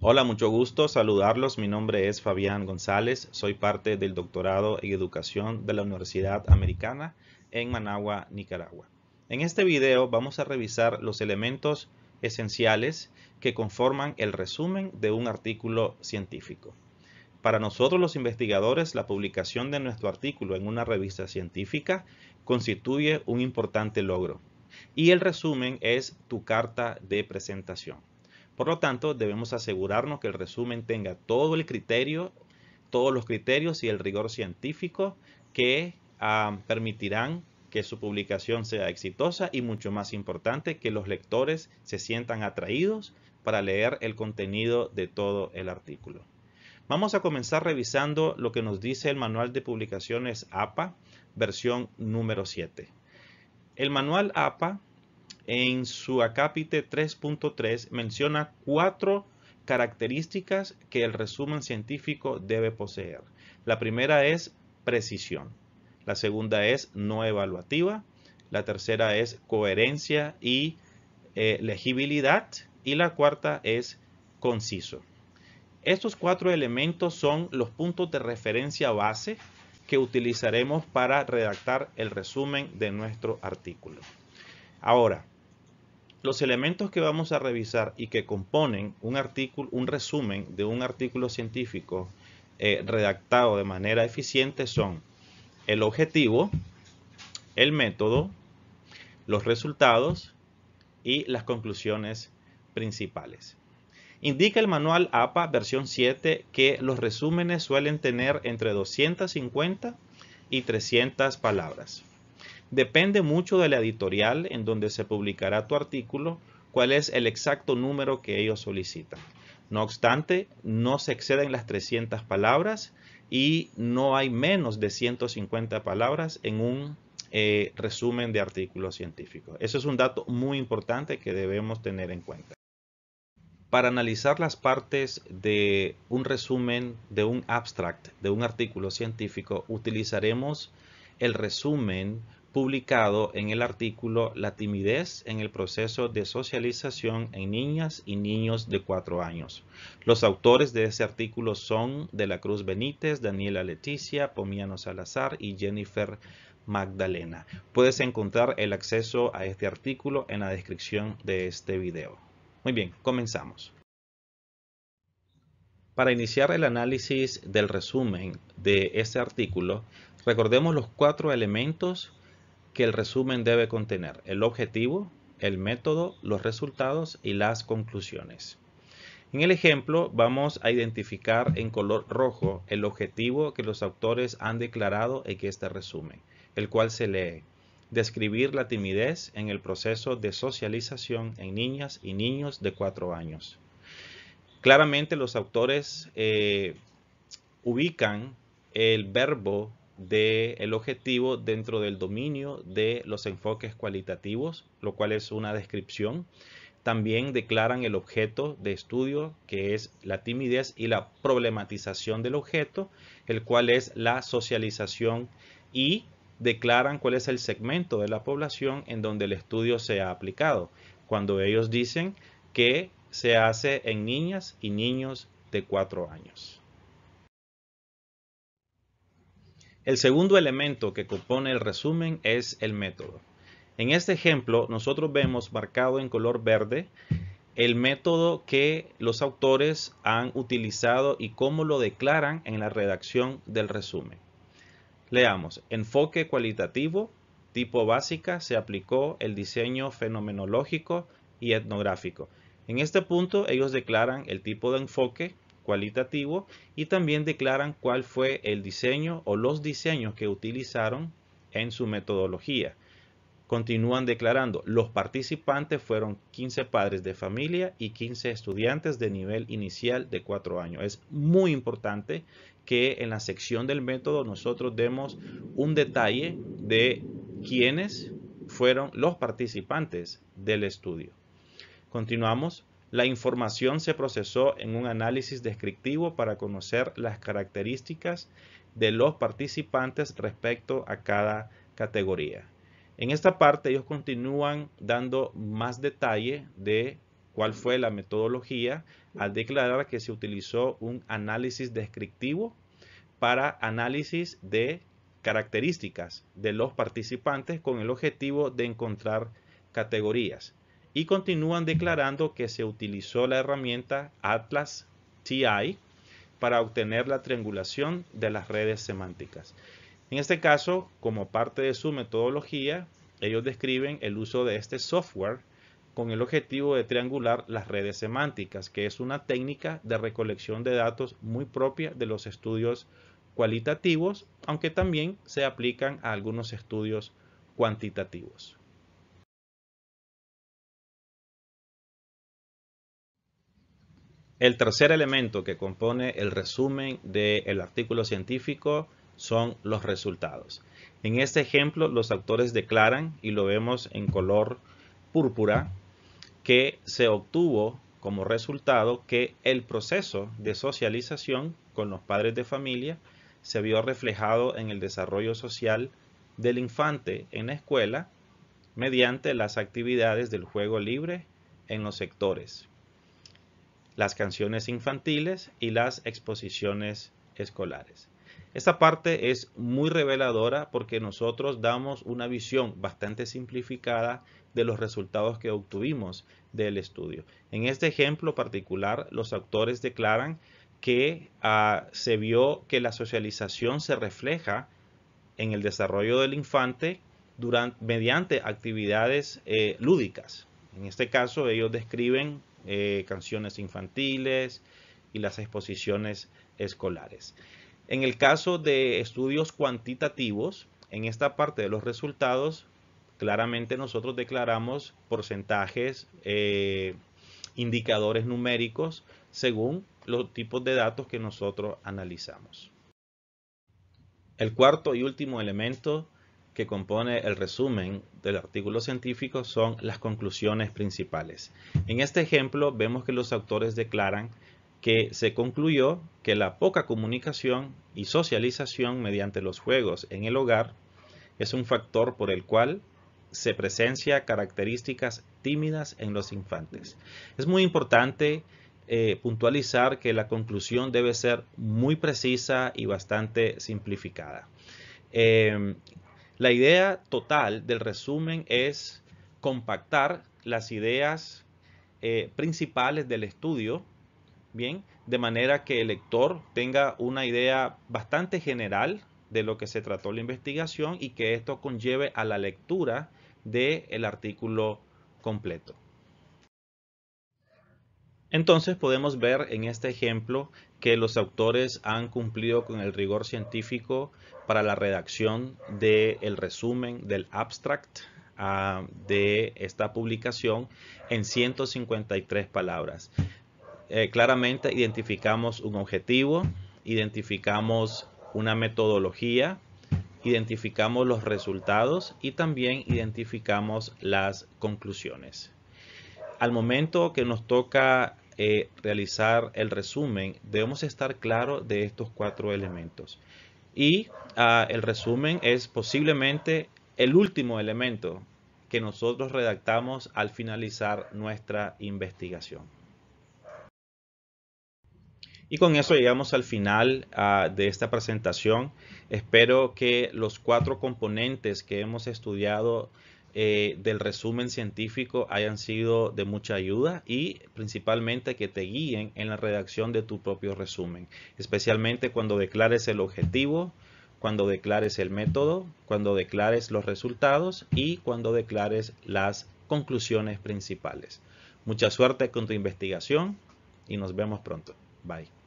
Hola, mucho gusto saludarlos. Mi nombre es Fabián González. Soy parte del doctorado en educación de la Universidad Americana en Managua, Nicaragua. En este video vamos a revisar los elementos esenciales que conforman el resumen de un artículo científico. Para nosotros los investigadores, la publicación de nuestro artículo en una revista científica constituye un importante logro y el resumen es tu carta de presentación. Por lo tanto, debemos asegurarnos que el resumen tenga todos los criterios y el rigor científico que permitirán que su publicación sea exitosa y, mucho más importante, que los lectores se sientan atraídos para leer el contenido de todo el artículo. Vamos a comenzar revisando lo que nos dice el Manual de Publicaciones APA, versión número 7. El manual APA, en su acápite 3.3, menciona 4 características que el resumen científico debe poseer. La primera es precisión, la segunda es no evaluativa, la tercera es coherencia y legibilidad, y la cuarta es conciso. Estos 4 elementos son los puntos de referencia base que utilizaremos para redactar el resumen de nuestro artículo. Ahora, los elementos que vamos a revisar y que componen un resumen de un artículo científico redactado de manera eficiente son el objetivo, el método, los resultados y las conclusiones principales. Indica el manual APA versión 7 que los resúmenes suelen tener entre 250 y 300 palabras. Depende mucho de la editorial en donde se publicará tu artículo, cuál es el exacto número que ellos solicitan. No obstante, no se exceden las 300 palabras y no hay menos de 150 palabras en un resumen de artículos científicos. Eso es un dato muy importante que debemos tener en cuenta. Para analizar las partes de un resumen, de un abstract, de un artículo científico, utilizaremos el resumen publicado en el artículo La timidez en el proceso de socialización en niñas y niños de 4 años. Los autores de ese artículo son De la Cruz Benítez, Daniela Leticia, Pomiano Salazar y Jennifer Magdalena. Puedes encontrar el acceso a este artículo en la descripción de este video. Muy bien, comenzamos. Para iniciar el análisis del resumen de este artículo, recordemos los 4 elementos que el resumen debe contener: el objetivo, el método, los resultados y las conclusiones. En el ejemplo vamos a identificar en color rojo el objetivo que los autores han declarado en este resumen, el cual se lee: describir la timidez en el proceso de socialización en niñas y niños de 4 años. Claramente los autores ubican el verbo del objetivo dentro del dominio de los enfoques cualitativos, lo cual es una descripción. También declaran el objeto de estudio, que es la timidez, y la problematización del objeto, el cual es la socialización, y declaran cuál es el segmento de la población en donde el estudio se ha aplicado, cuando ellos dicen que se hace en niñas y niños de 4 años. El segundo elemento que compone el resumen es el método. En este ejemplo, nosotros vemos marcado en color verde el método que los autores han utilizado y cómo lo declaran en la redacción del resumen. Leamos: enfoque cualitativo, tipo básica, se aplicó el diseño fenomenológico y etnográfico. En este punto ellos declaran el tipo de enfoque cualitativo y también declaran cuál fue el diseño o los diseños que utilizaron en su metodología. Continúan declarando: los participantes fueron 15 padres de familia y 15 estudiantes de nivel inicial de 4 años. Es muy importante que en la sección del método nosotros demos un detalle de quiénes fueron los participantes del estudio. Continuamos. La información se procesó en un análisis descriptivo para conocer las características de los participantes respecto a cada categoría. En esta parte ellos continúan dando más detalle de cuál fue la metodología al declarar que se utilizó un análisis descriptivo para análisis de características de los participantes con el objetivo de encontrar categorías. Y continúan declarando que se utilizó la herramienta Atlas TI para obtener la triangulación de las redes semánticas. En este caso, como parte de su metodología, ellos describen el uso de este software con el objetivo de triangular las redes semánticas, que es una técnica de recolección de datos muy propia de los estudios cualitativos, aunque también se aplican a algunos estudios cuantitativos. El tercer elemento que compone el resumen del artículo científico son los resultados. En este ejemplo, los autores declaran, y lo vemos en color púrpura, que se obtuvo como resultado que el proceso de socialización con los padres de familia se vio reflejado en el desarrollo social del infante en la escuela mediante las actividades del juego libre en los sectores, las canciones infantiles y las exposiciones escolares. Esta parte es muy reveladora porque nosotros damos una visión bastante simplificada de los resultados que obtuvimos del estudio. En este ejemplo particular, los autores declaran que se vio que la socialización se refleja en el desarrollo del infante mediante actividades lúdicas. En este caso, ellos describen canciones infantiles y las exposiciones escolares. En el caso de estudios cuantitativos, en esta parte de los resultados, claramente nosotros declaramos porcentajes, indicadores numéricos, según los tipos de datos que nosotros analizamos. El cuarto y último elemento que compone el resumen del artículo científico son las conclusiones principales. En este ejemplo vemos que los autores declaran que se concluyó que la poca comunicación y socialización mediante los juegos en el hogar es un factor por el cual se presencia características tímidas en los infantes. Es muy importante puntualizar que la conclusión debe ser muy precisa y bastante simplificada. La idea total del resumen es compactar las ideas principales del estudio, bien, de manera que el lector tenga una idea bastante general de lo que se trató la investigación y que esto conlleve a la lectura del artículo completo. Entonces podemos ver en este ejemplo que los autores han cumplido con el rigor científico para la redacción del resumen del abstract de esta publicación en 153 palabras. Claramente identificamos un objetivo, identificamos una metodología, identificamos los resultados y también identificamos las conclusiones. Al momento que nos toca realizar el resumen, debemos estar claros de estos 4 elementos. Y el resumen es posiblemente el último elemento que nosotros redactamos al finalizar nuestra investigación. Y con eso llegamos al final de esta presentación. Espero que los 4 componentes que hemos estudiado del resumen científico hayan sido de mucha ayuda y principalmente que te guíen en la redacción de tu propio resumen, especialmente cuando declares el objetivo, cuando declares el método, cuando declares los resultados y cuando declares las conclusiones principales. Mucha suerte con tu investigación y nos vemos pronto. Bye.